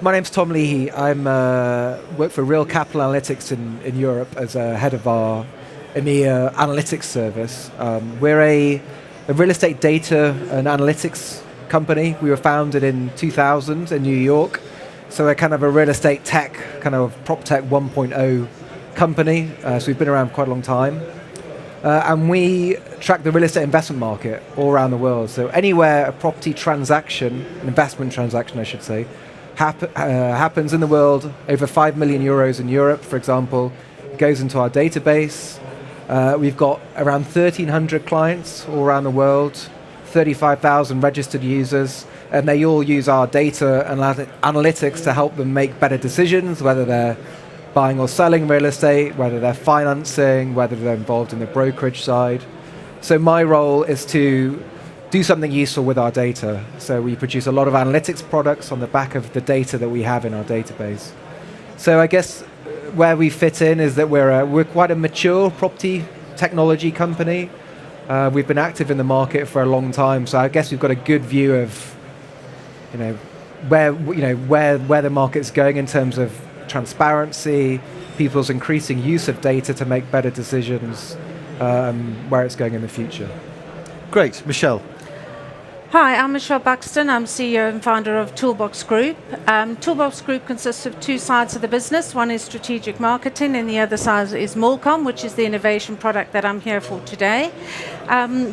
My name's Tom Leahy. I'm work for Real Capital Analytics in Europe as a head of our EMEA analytics service. We're a real estate data and analytics company. We were founded in 2000 in New York. So we're kind of a real estate tech, kind of Proptech 1.0 company. So we've been around quite a long time. And we track the real estate investment market all around the world. So anywhere a property transaction, an investment transaction I should say, happens in the world, over 5 million euros in Europe, for example, goes into our database. We've got around 1,300 clients all around the world, 35,000 registered users, and they all use our data and analytics to help them make better decisions, whether they're buying or selling real estate, whether they're financing, whether they're involved in the brokerage side. So my role is to do something useful with our data. So we produce a lot of analytics products on the back of the data that we have in our database. So I guess where we fit in is that we're quite a mature property technology company. We've been active in the market for a long time, so I guess we've got a good view of, where the market's going in terms of transparency, people's increasing use of data to make better decisions, where it's going in the future. Great, Michelle. Hi, I'm Michelle Buxton. I'm CEO and founder of Toolbox Group. Toolbox Group consists of two sides of the business. One is strategic marketing and the other side is MALLCOMM, which is the innovation product that I'm here for today.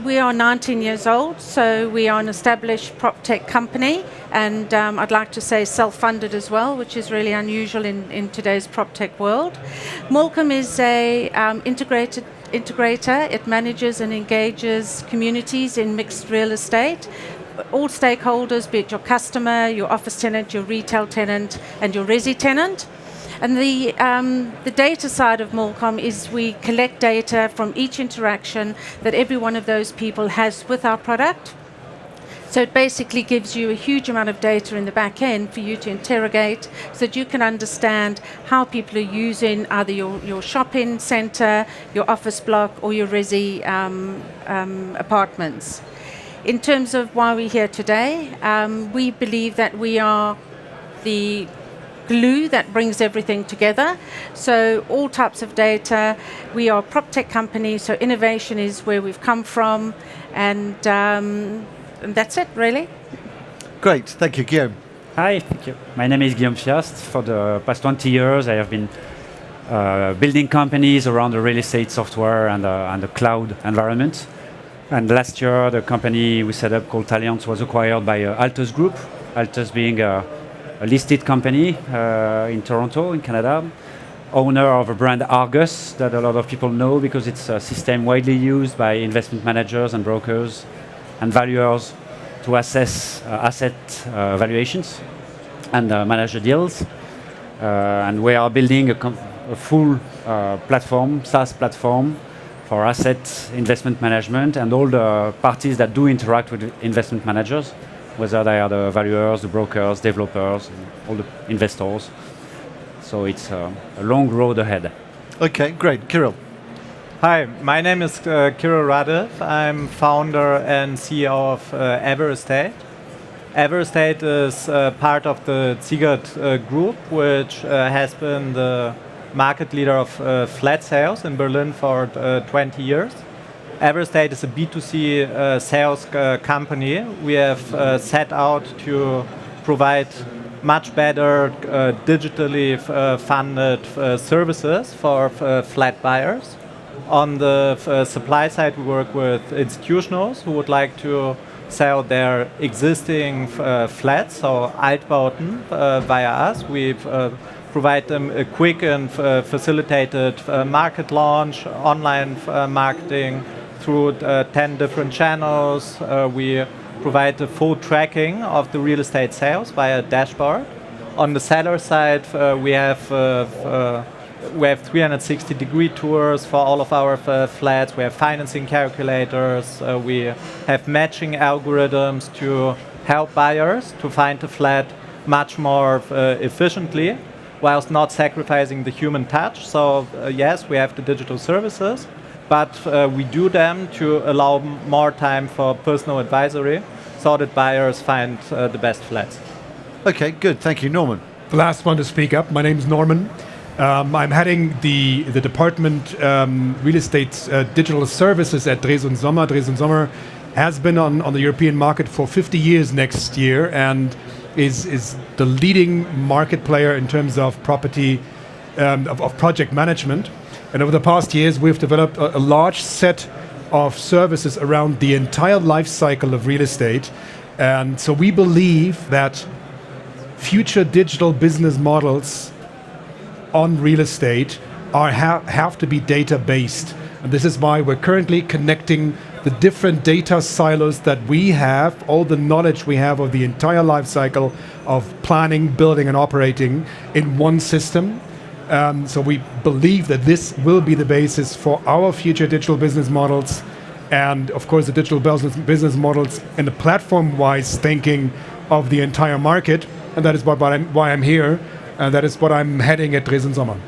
We are 19 years old, so we are an established Proptech company, and I'd like to say self-funded as well, which is really unusual in today's Proptech world. MALLCOMM is a integrator. It manages and engages communities in mixed real estate. All stakeholders, be it your customer, your office tenant, your retail tenant, and your resi tenant. And the data side of MALLCOMM is we collect data from each interaction that every one of those people has with our product. So it basically gives you a huge amount of data in the back end for you to interrogate so that you can understand how people are using either your shopping centre, your office block, or your resi apartments. In terms of why we're here today, we believe that we are the glue that brings everything together. So all types of data. We are a Proptech company, so innovation is where we've come from, and that's it, really. Great, thank you, Guillaume. Hi, thank you. My name is Guillaume Fiastre. For the past 20 years, I have been building companies around the real estate software and the cloud environment. And last year, the company we set up called Alliance was acquired by Altus Group. Altus being a listed company in Toronto, in Canada. Owner of a brand Argus that a lot of people know because it's a system widely used by investment managers and brokers and valuers to assess asset valuations and manage the deals. And we are building a full platform, SaaS platform for asset investment management and all the parties that do interact with investment managers, whether they are the valuers, the brokers, developers, and all the investors. So it's a long road ahead. Okay, great. Kyrill. Hi, my name is Kyrill Radev. I'm founder and CEO of EverEstate. EverEstate is part of the Ziegert group, which has been the market leader of flat sales in Berlin for 20 years. EverEstate is a B2C sales company. We have set out to provide much better digitally funded services for flat buyers. On the supply side, we work with institutionals who would like to sell their existing flats, so Altbauten, via us. We provide them a quick and facilitated market launch, online marketing through 10 different channels. We provide the full tracking of the real estate sales via a dashboard. On the seller side, we have 360-degree tours for all of our flats. We have financing calculators. We have matching algorithms to help buyers to find a flat much more efficiently, whilst not sacrificing the human touch. So yes, we have the digital services, but we do them to allow more time for personal advisory so that buyers find the best flats. Okay, good. Thank you, Norman. the last one to speak up. My name's Norman. I'm heading the department real estate digital services at Drees and Sommer. Drees and Sommer has been on the European market for 50 years next year and is the leading market player in terms of property, of project management. And over the past years, we've developed a large set of services around the entire life cycle of real estate. And so we believe that future digital business models on real estate have to be data-based. And this is why we're currently connecting the different data silos that we have, all the knowledge we have of the entire life cycle of planning, building, and operating in one system. So we believe that this will be the basis for our future digital business models, and of course the digital business models in the platform-wise thinking of the entire market. And that is why I'm here, and that is what I'm heading at Drees and Sommer.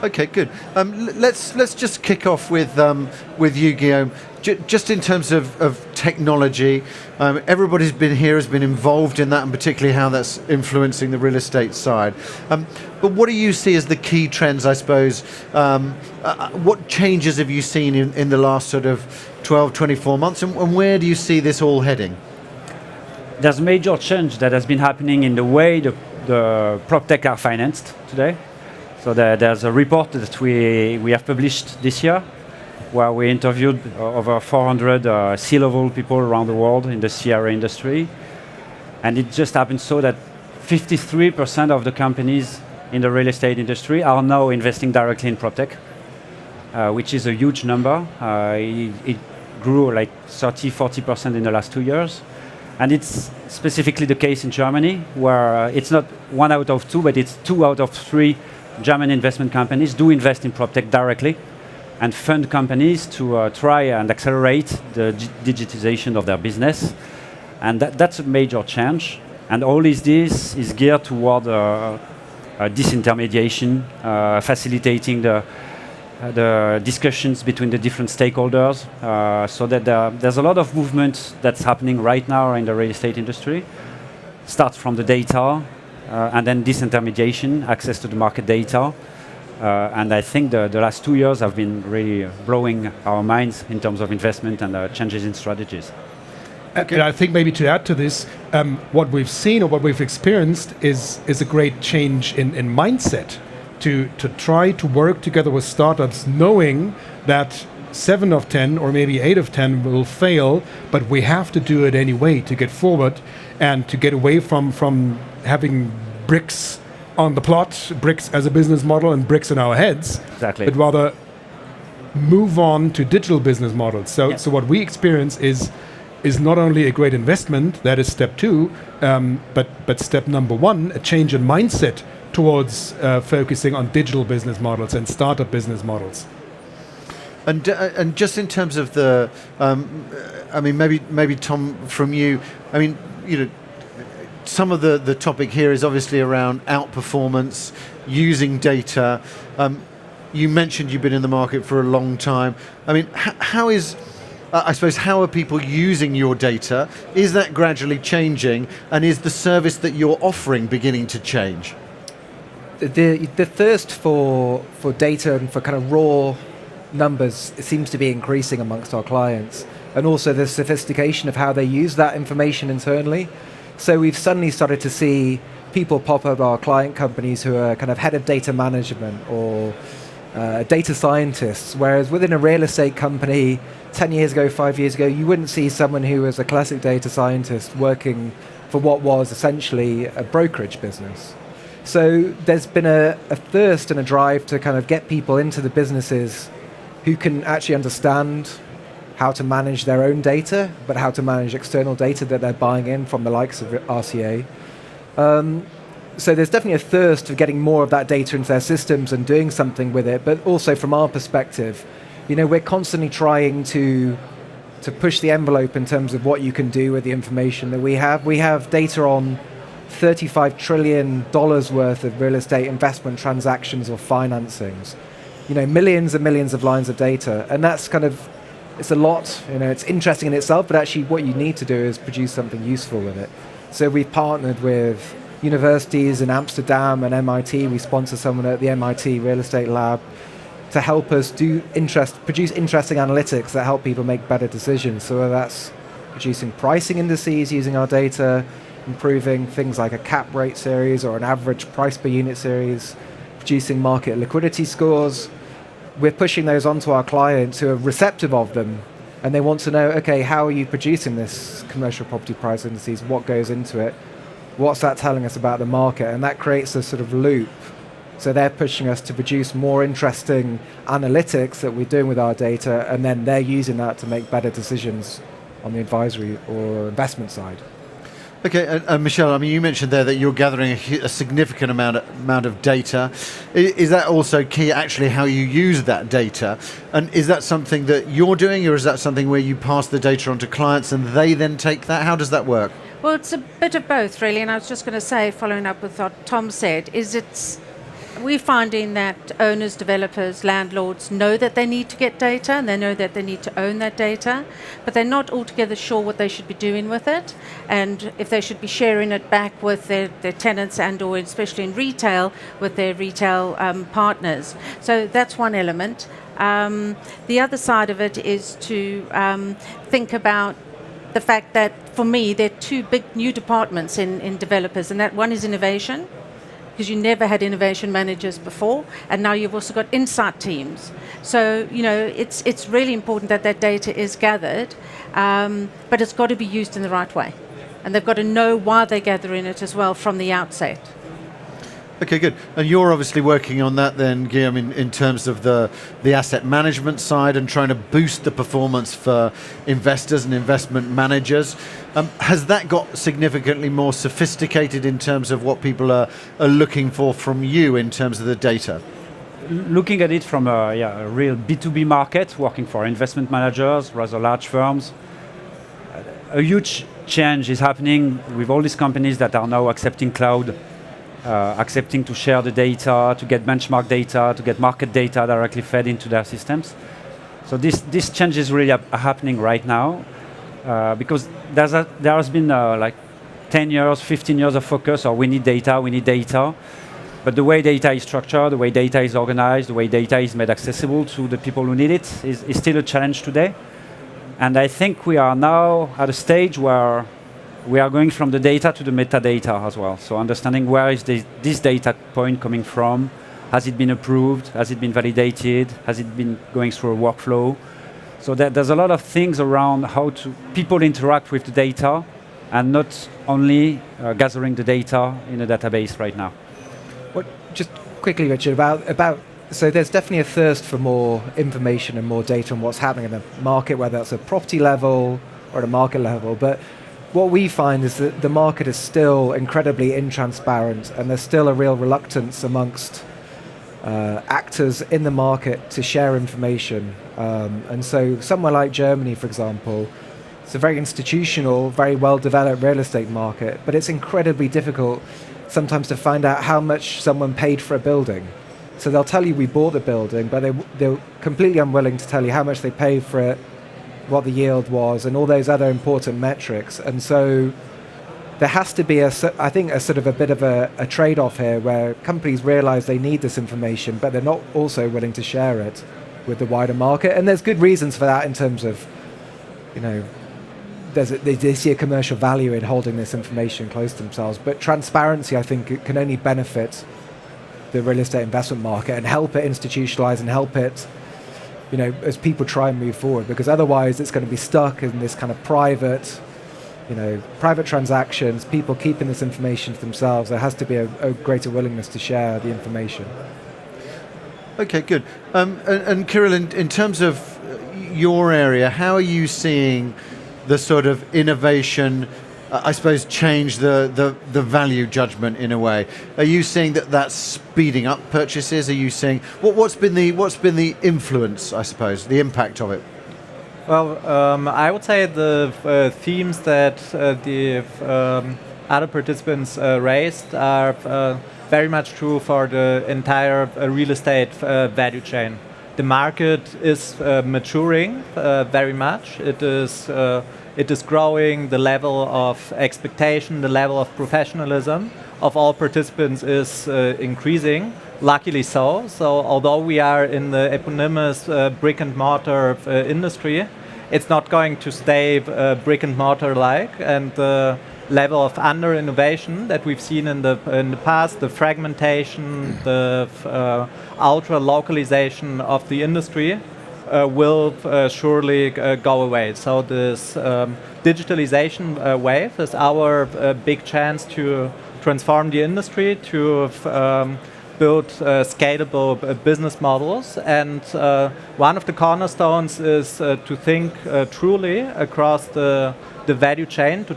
Okay, good. Let's just kick off with you, Guillaume. Just in terms of technology, everybody's been here, has been involved in that, and particularly how that's influencing the real estate side. But what do you see as the key trends, I suppose? What changes have you seen in the last sort of 12, 24 months, and where do you see this all heading? There's a major change that has been happening in the way the Proptech are financed today. So there's a report that we have published this year, where we interviewed over 400 C-level people around the world in the CRA industry. And it just happens so that 53% of the companies in the real estate industry are now investing directly in Proptech, which is a huge number. It grew like 30-40% in the last 2 years. And it's specifically the case in Germany, where it's not 1 out of 2, but it's 2 out of 3 German investment companies do invest in Proptech directly and fund companies to try and accelerate the digitization of their business. And that's a major change. And all this is geared toward disintermediation, facilitating the discussions between the different stakeholders, so that there's a lot of movement that's happening right now in the real estate industry. Starts from the data, and then disintermediation, access to the market data. And I think the last 2 years have been really blowing our minds in terms of investment and changes in strategies. And I think maybe to add to this, what we've seen or what we've experienced is a great change in mindset to try to work together with startups, knowing that 7 of 10 or maybe 8 of 10 will fail, but we have to do it anyway to get forward and to get away from having bricks on the plot, bricks as a business model and bricks in our heads, Exactly. but rather move on to digital business models. So what we experience is not only a great investment, that is step 2, but step number 1, a change in mindset towards focusing on digital business models and startup business models. And just in terms of the, I mean, maybe Tom, from you, I mean, you know, some of the topic here is obviously around outperformance, using data. You mentioned you've been in the market for a long time. I mean, how are people using your data? Is that gradually changing? And is the service that you're offering beginning to change? The thirst for data and for kind of raw numbers seems to be increasing amongst our clients, and also the sophistication of how they use that information internally. So we've suddenly started to see people pop up our client companies who are kind of head of data management or data scientists, whereas within a real estate company 10 years ago, 5 years ago, you wouldn't see someone who was a classic data scientist working for what was essentially a brokerage business. So there's been a thirst and a drive to kind of get people into the businesses who can actually understand how to manage their own data, but how to manage external data that they're buying in from the likes of RCA. So there's definitely a thirst for getting more of that data into their systems and doing something with it, but also from our perspective, you know, we're constantly trying to push the envelope in terms of what you can do with the information that we have. We have data on $35 trillion worth of real estate investment transactions or financings. You know, millions and millions of lines of data, and that's kind of, it's a lot, you know, it's interesting in itself, but actually what you need to do is produce something useful with it. So we've partnered with universities in Amsterdam and MIT. We sponsor someone at the MIT Real Estate Lab to help us produce interesting analytics that help people make better decisions. So whether that's producing pricing indices using our data, improving things like a cap rate series or an average price per unit series, producing market liquidity scores. We're pushing those onto our clients who are receptive of them, and they want to know, okay, how are you producing this commercial property price indices? What goes into it? What's that telling us about the market? And that creates a sort of loop. So they're pushing us to produce more interesting analytics that we're doing with our data, and then they're using that to make better decisions on the advisory or investment side. Okay, Michelle, I mean, you mentioned there that you're gathering a significant amount of data. Is that also key, actually, how you use that data? And is that something that you're doing, or is that something where you pass the data on to clients and they then take that? How does that work? Well, it's a bit of both, really. And I was just going to say, following up with what Tom said, we're finding that owners, developers, landlords know that they need to get data, and they know that they need to own that data, but they're not altogether sure what they should be doing with it, and if they should be sharing it back with their tenants, and or especially in retail, with their retail partners. So that's one element. The other side of it is to think about the fact that, for me, there are two big new departments in developers, and that one is innovation, because you never had innovation managers before, and now you've also got insight teams. So, it's really important that that data is gathered, but it's got to be used in the right way. And they've got to know why they're gathering it as well from the outset. Okay, good. And you're obviously working on that then, Guillaume, in terms of the asset management side and trying to boost the performance for investors and investment managers. Has that got significantly more sophisticated in terms of what people are looking for from you in terms of the data? Looking at it from a real B2B market, working for investment managers, rather large firms, a huge change is happening with all these companies that are now accepting cloud, accepting to share the data, to get benchmark data, to get market data directly fed into their systems. So this change is really happening right now, because there has been like 10 years, 15 years of focus, or we need data. But the way data is structured, the way data is organized, the way data is made accessible to the people who need it is still a challenge today. And I think we are now at a stage where we are going from the data to the metadata as well. So understanding where is this data point coming from, has it been approved, has it been validated, has it been going through a workflow. So there's a lot of things around how people interact with the data, and not only gathering the data in a database right now. Well, just quickly, Richard, so there's definitely a thirst for more information and more data on what's happening in the market, whether that's at property level or at a market level. But what we find is that the market is still incredibly intransparent, and there's still a real reluctance amongst actors in the market to share information. And so somewhere like Germany, for example, it's a very institutional, very well-developed real estate market, but it's incredibly difficult sometimes to find out how much someone paid for a building. So they'll tell you we bought the building, but they're completely unwilling to tell you how much they paid for it, what the yield was, and all those other important metrics. And so there has to be, I think, a sort of a bit of a trade-off here, where companies realize they need this information, but they're not also willing to share it with the wider market. And there's good reasons for that in terms of, they see a commercial value in holding this information close to themselves. But transparency, I think, it can only benefit the real estate investment market and help it institutionalize and help it, as people try and move forward, because otherwise it's going to be stuck in this kind of private transactions, people keeping this information to themselves. There has to be a greater willingness to share the information. Okay, good. And Kyrill, in terms of your area, how are you seeing the sort of innovation, I suppose, change the value judgment in a way? Are you seeing that that's speeding up purchases? Are you seeing what's been the influence, I suppose, the impact of it? Well, I would say the themes that the other participants raised are very much true for the entire real estate value chain. The market is maturing very much. It is it is growing. The level of expectation, the level of professionalism of all participants is increasing. Luckily so. So although we are in the eponymous brick and mortar industry, it's not going to stay brick and mortar like, and the level of under innovation that we've seen in the past, the fragmentation, the ultra localization of the industry will surely go away. So this digitalization wave is our big chance to transform the industry, to build scalable business models, and one of the cornerstones is to think truly across the value chain, to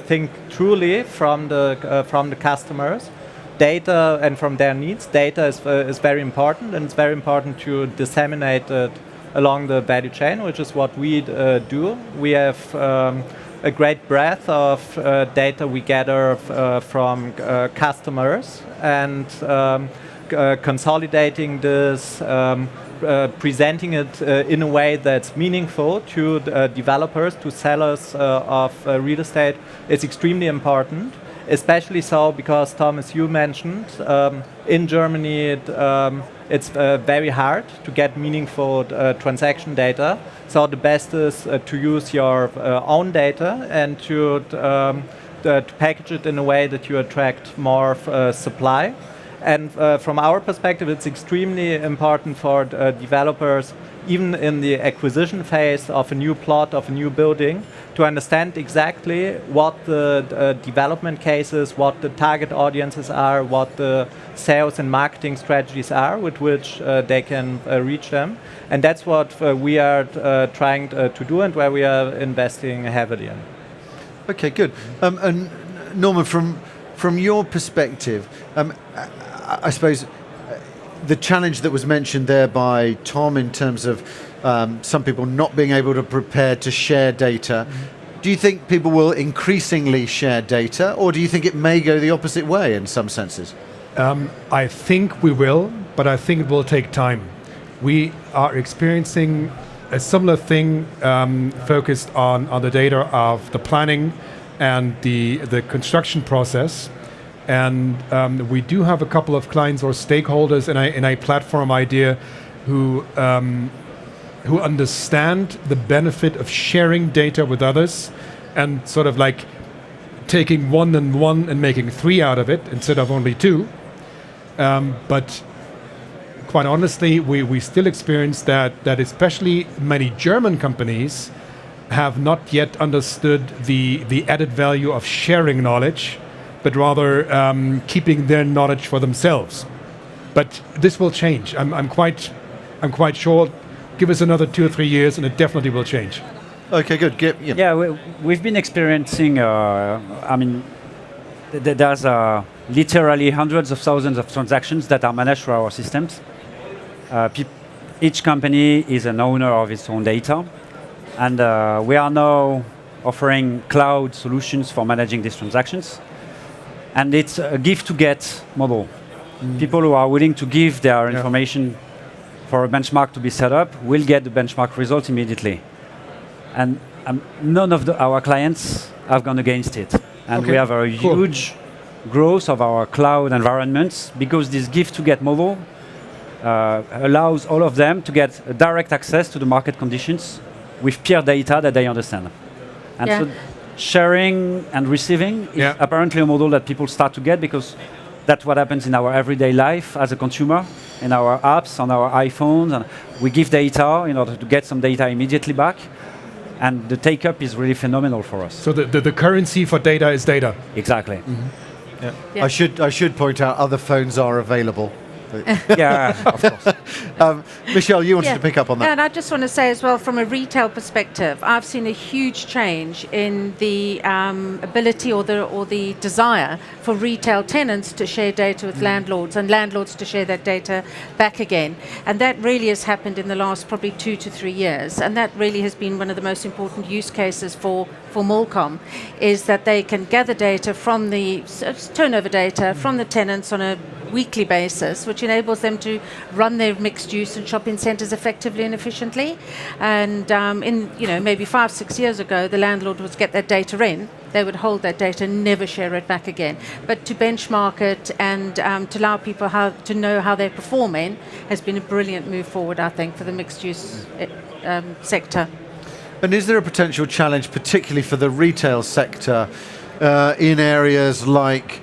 think truly from the customers, data and from their needs. Data is very important, and it's very important to disseminate it along the value chain, which is what we do. We have a great breadth of data we gather from customers, and consolidating this, presenting it in a way that's meaningful to developers, to sellers of real estate is extremely important, especially so because, Thomas, you mentioned, in Germany it's very hard to get meaningful transaction data. So the best is to use your own data and to package it in a way that you attract more supply. And from our perspective, it's extremely important for developers, even in the acquisition phase of a new plot, of a new building, to understand exactly what the development cases, what the target audiences are, what the sales and marketing strategies are with which they can reach them. And that's what we are trying to do, and where we are investing heavily in. Okay, good. And Norman, from your perspective, I suppose the challenge that was mentioned there by Tom in terms of some people not being able to prepare to share data, do you think people will increasingly share data, or do you think it may go the opposite way in some senses? I think we will, but I think it will take time. We are experiencing a similar thing focused on the data of the planning and the construction process. And we do have a couple of clients or stakeholders in a platform idea who understand the benefit of sharing data with others, and sort of like taking one and one and making three out of it instead of only two. But quite honestly, we still experience that especially many German companies have not yet understood the added value of sharing knowledge, but rather keeping their knowledge for themselves. But this will change. I'm quite sure. Give us another 2 or 3 years, and it definitely will change. Okay, good. Yeah, we've been experiencing. There's literally hundreds of thousands of transactions that are managed through our systems. Each company is an owner of its own data, and we are now offering cloud solutions for managing these transactions. And it's a give-to-get model. People who are willing to give their information for a benchmark to be set up will get the benchmark results immediately. And none of our clients have gone against it. And we have a huge growth of our cloud environments because this give-to-get model allows all of them to get direct access to the market conditions with peer data that they understand. And so sharing and receiving is apparently a model that people start to get, because that's what happens in our everyday life as a consumer, in our apps, on our iPhones. And we give data in order to get some data immediately back. And the take-up is really phenomenal for us. So the currency for data is data. Exactly. Mm-hmm. Yeah. I should point out other phones are available. Yeah, of course. Michelle, you wanted to pick up on that. Yeah, and I just want to say as well, from a retail perspective, I've seen a huge change in the ability or the desire for retail tenants to share data with landlords, and landlords to share that data back again. And that really has happened in the last probably 2 to 3 years. And that really has been one of the most important use cases for MALLCOMM, is that they can gather data from the turnover data from the tenants on a weekly basis, which enables them to run their mixed use and shopping centres effectively and efficiently. And in maybe 5-6 years ago, the landlord would get that data in. They would hold that data and never share it back again. But to benchmark it and to allow people to know how they're performing has been a brilliant move forward, I think, for the mixed-use sector. And is there a potential challenge, particularly for the retail sector, in areas like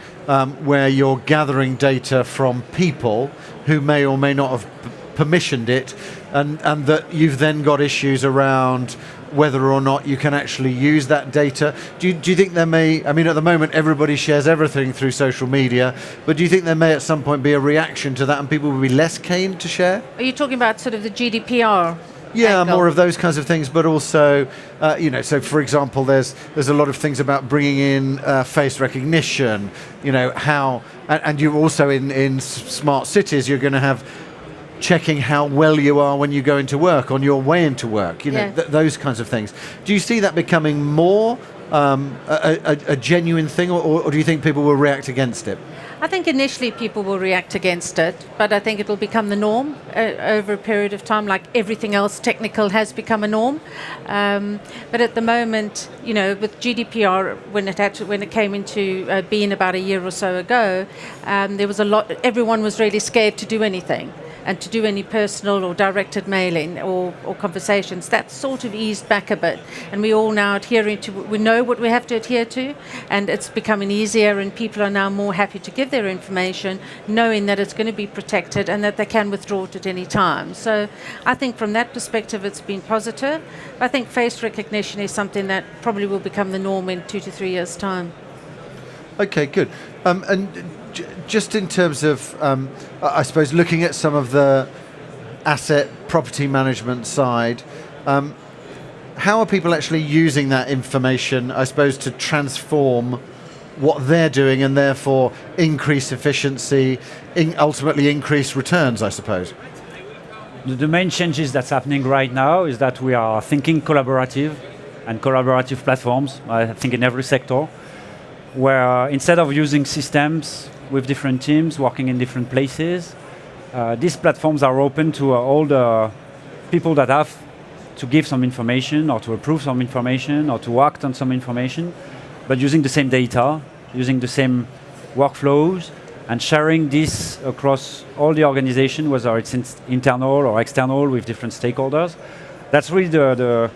where you're gathering data from people who may or may not have permissioned it, and that you've then got issues around whether or not you can actually use that data? Do you think there may, I mean, at the moment everybody shares everything through social media, but do you think there may at some point be a reaction to that and people will be less keen to share? Are you talking about sort of the GDPR? Yeah, angle? more of those kinds of things, but also, so for example, there's a lot of things about bringing in face recognition, how, and you're also in smart cities, you're going to have checking how well you are when you go into work, on your way into work, those kinds of things. Do you see that becoming more a genuine thing, or do you think people will react against it? I think initially people will react against it, but I think it will become the norm over a period of time, like everything else technical has become a norm. But at the moment, with GDPR, when it came into being about a year or so ago, there was everyone was really scared to do anything. And to do any personal or directed mailing or conversations, that sort of eased back a bit. And we all now we know what we have to adhere to, and it's becoming easier, and people are now more happy to give their information, knowing that it's going to be protected and that they can withdraw it at any time. So I think from that perspective, it's been positive. I think face recognition is something that probably will become the norm in 2 to 3 years' time. Okay, good. And just in terms of, I suppose, looking at some of the asset property management side, how are people actually using that information, I suppose, to transform what they're doing and therefore increase efficiency, ultimately increase returns, I suppose? The main changes that's happening right now is that we are thinking collaborative platforms, I think in every sector, where instead of using systems with different teams working in different places, these platforms are open to all the people that have to give some information or to approve some information or to act on some information, but using the same data, using the same workflows, and sharing this across all the organization, whether it's internal or external with different stakeholders. That's really the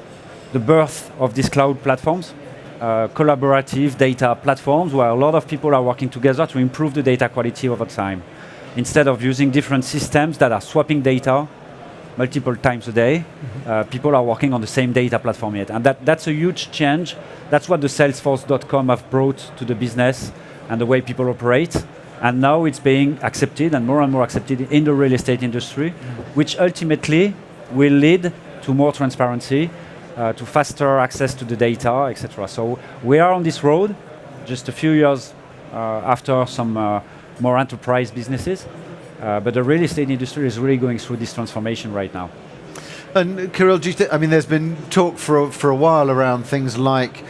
birth of these cloud platforms. Collaborative data platforms where a lot of people are working together to improve the data quality over time. Instead of using different systems that are swapping data multiple times a day, people are working on the same data platform yet. And that's a huge change. That's what the Salesforce.com have brought to the business and the way people operate. And now it's being accepted and more accepted in the real estate industry, which ultimately will lead to more transparency, to faster access to the data, etc. So we are on this road, just a few years after some more enterprise businesses. But the real estate industry is really going through this transformation right now. And Kyrill, do you think, there's been talk for a while around things like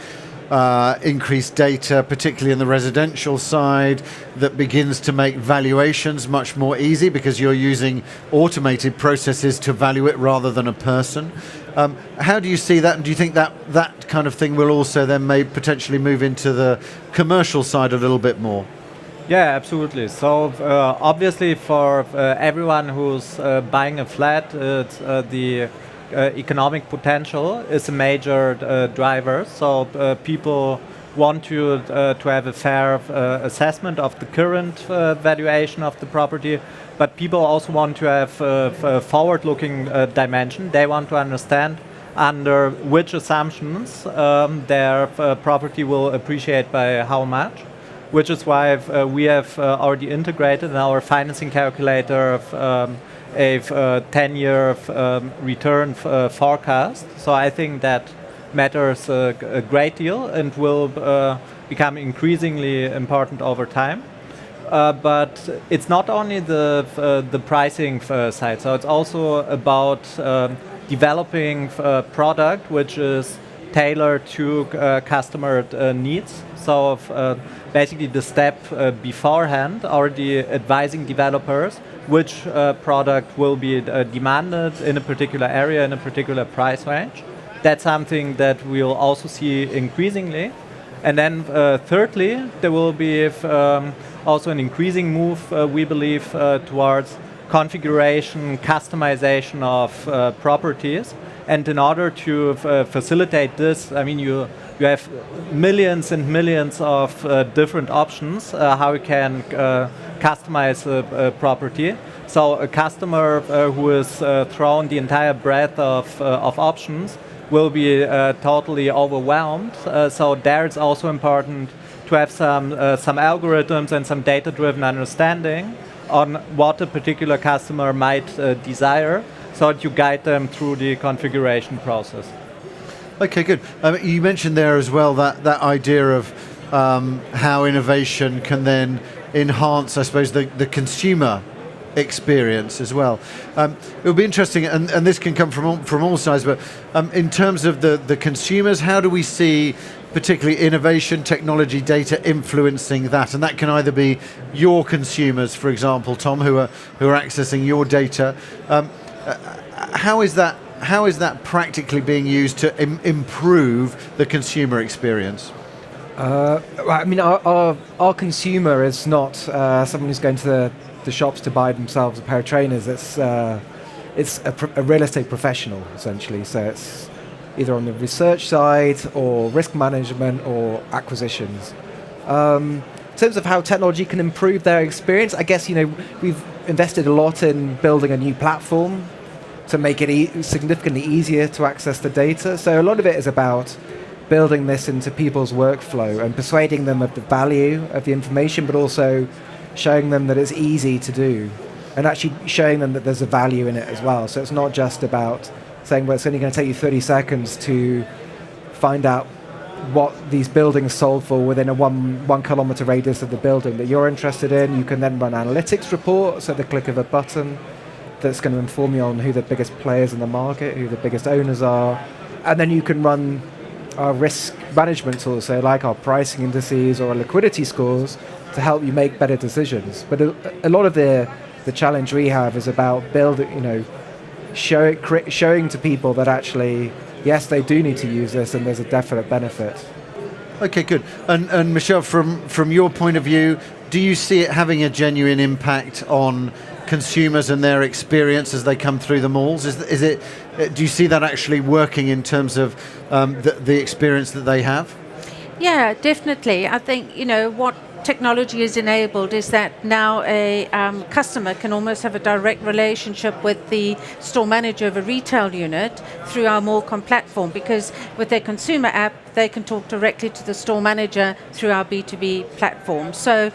increased data, particularly in the residential side, that begins to make valuations much more easy because you're using automated processes to value it rather than a person. How do you see that, and do you think that kind of thing will also then may potentially move into the commercial side a little bit more? Yeah, absolutely. So obviously for everyone who's buying a flat, the economic potential is a major driver. So people want to have a fair assessment of the current valuation of the property, but people also want to have a forward-looking dimension. They want to understand under which assumptions their property will appreciate by how much, which is why we have already integrated in our financing calculator a 10-year return forecast. So I think that matters a great deal and will become increasingly important over time. But it's not only the pricing side, so it's also about developing a product which is tailored to customer needs. So basically the step beforehand, already advising developers which product will be demanded in a particular area, in a particular price range. That's something that we'll also see increasingly. And then thirdly, there will be also an increasing move, we believe, towards configuration, customization of properties. And in order to facilitate this, I mean, you have millions and millions of different options how you can customize a property. So a customer who is thrown the entire breadth of options will be totally overwhelmed. So there it's also important to have some algorithms and some data-driven understanding on what a particular customer might desire, so that you guide them through the configuration process. Okay, good. You mentioned there as well that idea of how innovation can then enhance, I suppose, the consumer experience as well. It would be interesting, and this can come from all sides, but in terms of the consumers, how do we see particularly innovation, technology, data influencing that? And that can either be your consumers, for example, Tom, who are accessing your data. How is that practically being used to improve the consumer experience? I mean, our consumer is not someone who's going to the shops to buy themselves a pair of trainers. It's a real estate professional, essentially. So it's either on the research side or risk management or acquisitions. In terms of how technology can improve their experience, I guess, we've invested a lot in building a new platform to make it significantly easier to access the data. So a lot of it is about building this into people's workflow and persuading them of the value of the information, but also showing them that it's easy to do and actually showing them that there's a value in it as well. So it's not just about saying, well, it's only going to take you 30 seconds to find out what these buildings sold for within a one kilometer radius of the building that you're interested in. You can then run analytics reports at the click of a button that's going to inform you on who the biggest players in the market, who the biggest owners are. And then you can run our risk management tools, so like our pricing indices or our liquidity scores, to help you make better decisions. But a lot of the challenge we have is about building, showing to people that actually, yes, they do need to use this and there's a definite benefit. Okay, good. And Michelle, from your point of view, do you see it having a genuine impact on consumers and their experience as they come through the malls? Do you see that actually working in terms of the experience that they have? Yeah, definitely. I think, what technology has enabled is that now a customer can almost have a direct relationship with the store manager of a retail unit through our MALLCOMM platform, because with their consumer app, they can talk directly to the store manager through our B2B platform. So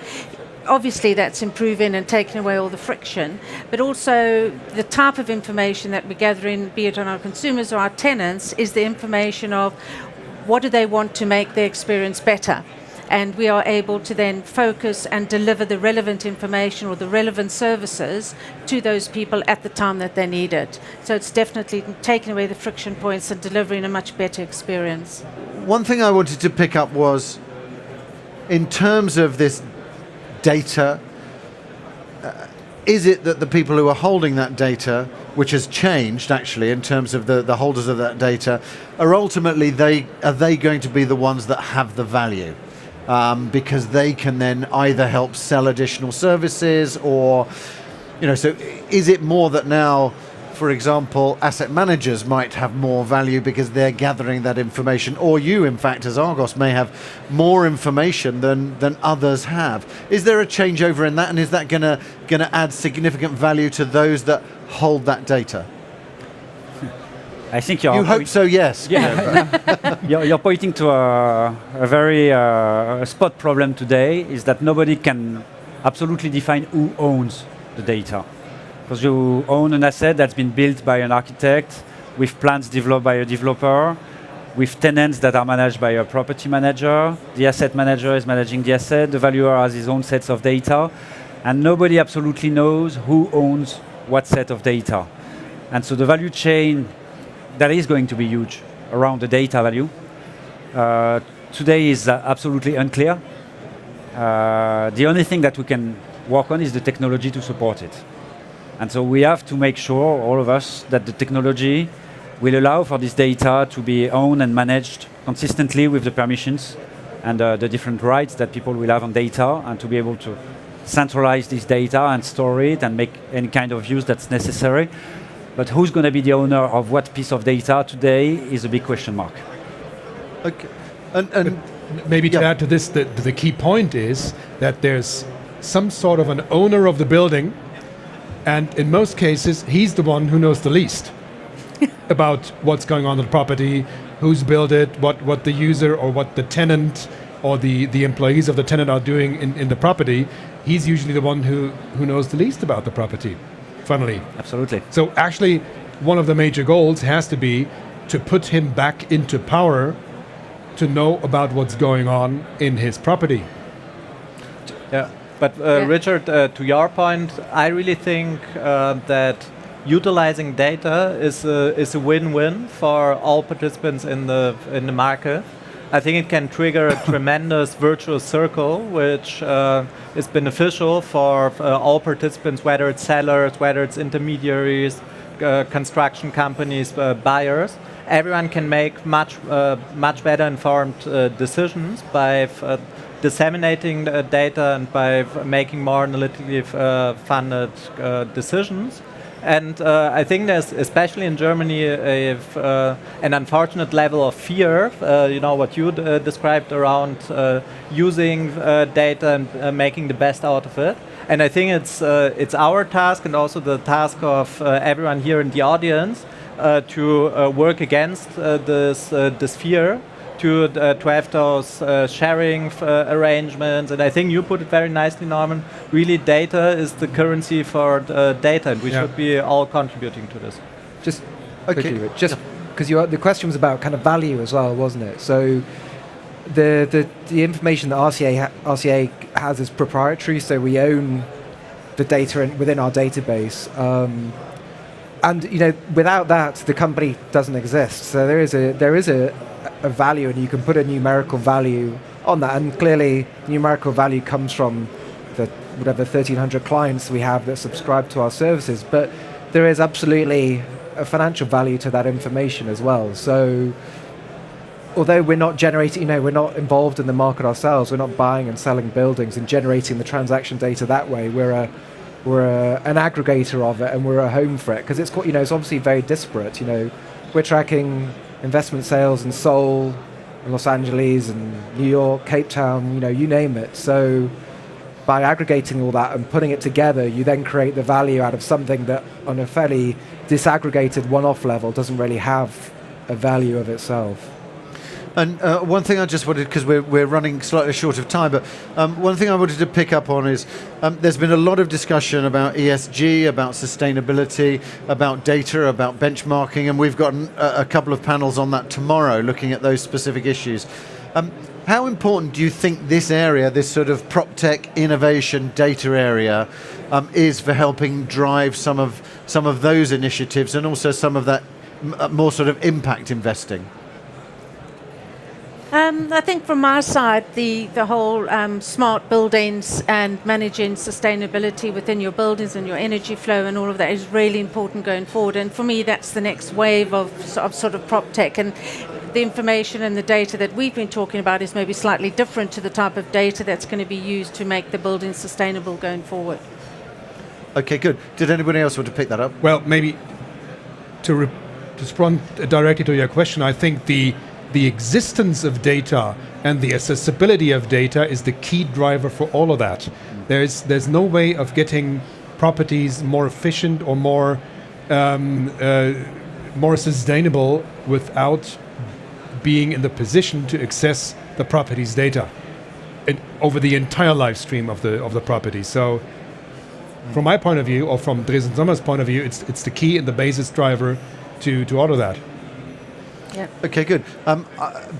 obviously that's improving and taking away all the friction, but also the type of information that we're gathering, be it on our consumers or our tenants, is the information of what do they want to make their experience better. And we are able to then focus and deliver the relevant information or the relevant services to those people at the time that they need it. So it's definitely taking away the friction points and delivering a much better experience. One thing I wanted to pick up was, in terms of this data, is it that the people who are holding that data, which has changed actually in terms of the holders of that data, are ultimately, are they going to be the ones that have the value? Because they can then either help sell additional services or, so is it more that now, for example, asset managers might have more value because they're gathering that information, or you, in fact, as Argos, may have more information than others have? Is there a changeover in that, and is that going to add significant value to those that hold that data? I think you hope so, yes. Yeah. You're pointing to a very spot problem today, is that nobody can absolutely define who owns the data. Because you own an asset that's been built by an architect, with plans developed by a developer, with tenants that are managed by a property manager. The asset manager is managing the asset, the valuer has his own sets of data, and nobody absolutely knows who owns what set of data. And so the value chain, that is going to be huge around the data value. today is absolutely unclear. The only thing that we can work on is the technology to support it. And so we have to make sure, all of us, that the technology will allow for this data to be owned and managed consistently with the permissions and the different rights that people will have on data, and to be able to centralize this data and store it and make any kind of use that's necessary. But who's going to be the owner of what piece of data today is a big question mark. Okay. And maybe to add to this, the key point is that there's some sort of an owner of the building, and in most cases, he's the one who knows the least about what's going on in the property, who's built it, what the user or what the tenant or the employees of the tenant are doing in the property. He's usually the one who knows the least about the property, funnily. Absolutely. So actually, one of the major goals has to be to put him back into power to know about what's going on in his property. Yeah, but Richard, to your point, I really think that utilizing data is a win-win for all participants in the market. I think it can trigger a tremendous virtuous circle, which is beneficial for all participants, whether it's sellers, whether it's intermediaries, construction companies, buyers. Everyone can make much better informed decisions by disseminating the data and by making more analytically funded decisions. And I think there's, especially in Germany, an unfortunate level of fear, what you described around using data and making the best out of it. And I think it's our task, and also the task of everyone here in the audience, to work against this fear, to have those sharing arrangements. And I think you put it very nicely, Norman. Really, data is the currency for data, and we should be all contributing to this. Just quickly, just because the question was about kind of value as well, wasn't it? So the information that RCA has is proprietary, so we own the data within our database. And without that, the company doesn't exist. So there is a value, and you can put a numerical value on that. And clearly, numerical value comes from the 1,300 clients we have that subscribe to our services. But there is absolutely a financial value to that information as well. So although we're not generating, we're not involved in the market ourselves, we're not buying and selling buildings and generating the transaction data that way. We're an aggregator of it, and we're a home for it, because it's quite, it's obviously very disparate. We're tracking investment sales in Seoul, Los Angeles, and New York, Cape Town, you name it. So by aggregating all that and putting it together, you then create the value out of something that on a fairly disaggregated one-off level doesn't really have a value of itself. And one thing I just wanted, because we're running slightly short of time, but one thing I wanted to pick up on is there's been a lot of discussion about ESG, about sustainability, about data, about benchmarking, and we've got a couple of panels on that tomorrow looking at those specific issues. How important do you think this area, this sort of Proptech innovation data area, is for helping drive some of those initiatives and also some of that more sort of impact investing? I think from our side, the whole smart buildings and managing sustainability within your buildings and your energy flow and all of that is really important going forward. And for me, that's the next wave of sort of Proptech. And the information and the data that we've been talking about is maybe slightly different to the type of data that's going to be used to make the buildings sustainable going forward. Okay, good. Did anybody else want to pick that up? Well, maybe to respond directly to your question, I think the existence of data and the accessibility of data is the key driver for all of that. There's no way of getting properties more efficient or more sustainable without being in the position to access the property's data over the entire life stream of the property. So from my point of view, or from Drees and Sommer's point of view, it's the key and the basis driver to all of that. Yeah. Okay, good.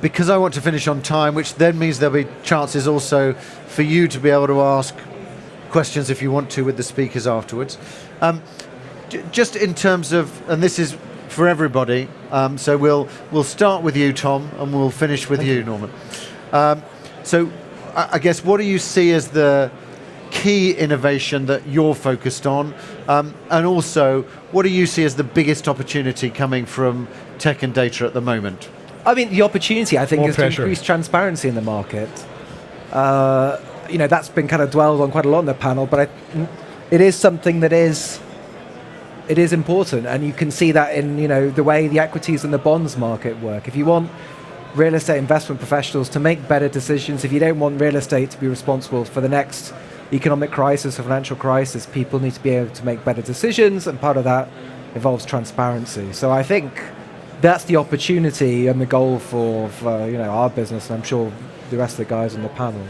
Because I want to finish on time, which then means there'll be chances also for you to be able to ask questions if you want to with the speakers afterwards. Just in terms of, and this is for everybody. So we'll start with you, Tom, and we'll finish with you, Norman. So I guess, what do you see as the key innovation that you're focused on? And also, what do you see as the biggest opportunity coming from tech and data at the moment? I mean, the opportunity, I think, More is pressure. to increase transparency in the market. That's been kind of dwelled on quite a lot in the panel, but it is something that is important, and you can see that in the way the equities and the bonds market work. If you want real estate investment professionals to make better decisions, if you don't want real estate to be responsible for the next economic crisis or financial crisis, people need to be able to make better decisions, and part of that involves transparency. So I think that's the opportunity and the goal for our business, and I'm sure the rest of the guys on the panel.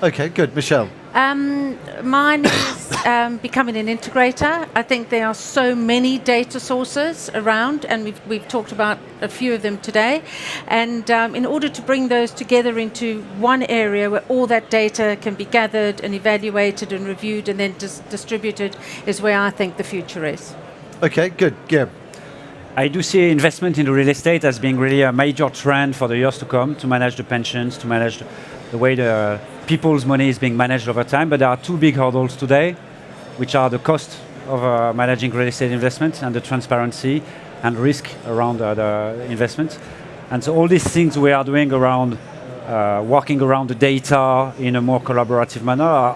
Okay, good. Michelle? Mine is becoming an integrator. I think there are so many data sources around, and we've talked about a few of them today. And in order to bring those together into one area where all that data can be gathered and evaluated and reviewed and then distributed is where I think the future is. Okay, good. Guillaume? I do see investment in real estate as being really a major trend for the years to come, to manage the pensions, to manage the way the people's money is being managed over time. But there are two big hurdles today, which are the cost of managing real estate investment and the transparency and risk around the investment. And so all these things we are doing around working around the data in a more collaborative manner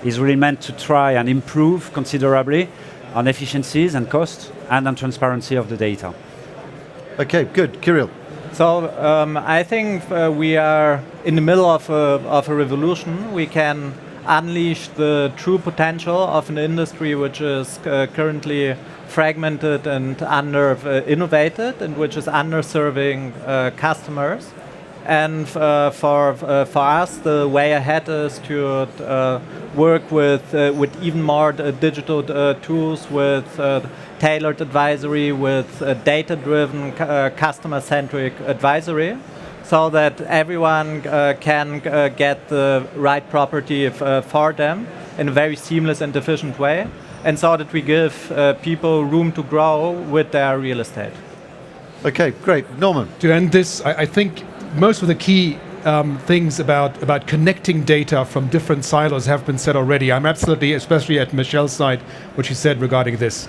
is really meant to try and improve considerably on efficiencies and cost and on transparency of the data. Okay, good. Kyrill? So I think we are in the middle of a revolution. We can unleash the true potential of an industry which is currently fragmented and under-innovated, and which is underserving customers. And for us, the way ahead is to work with even more digital tools, with tailored advisory, with data-driven, customer-centric advisory, so that everyone can get the right property for them in a very seamless and efficient way, and so that we give people room to grow with their real estate. Okay, great. Norman? To end this, I think most of the key things about connecting data from different silos have been said already. I'm absolutely, especially at Michelle's side, what she said regarding this.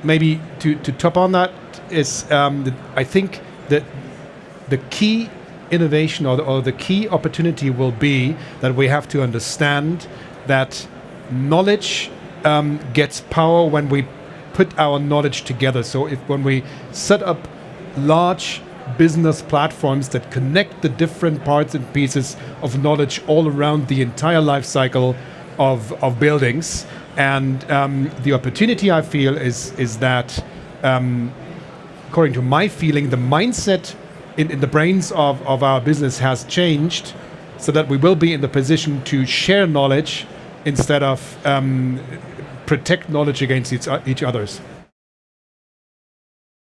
Maybe to top on that is, I think that the key innovation or the key opportunity will be that we have to understand that knowledge gets power when we put our knowledge together. So when we set up large business platforms that connect the different parts and pieces of knowledge all around the entire life cycle of buildings. And the opportunity I feel is that, according to my feeling, the mindset in the brains of our business has changed, so that we will be in the position to share knowledge instead of protect knowledge against each others.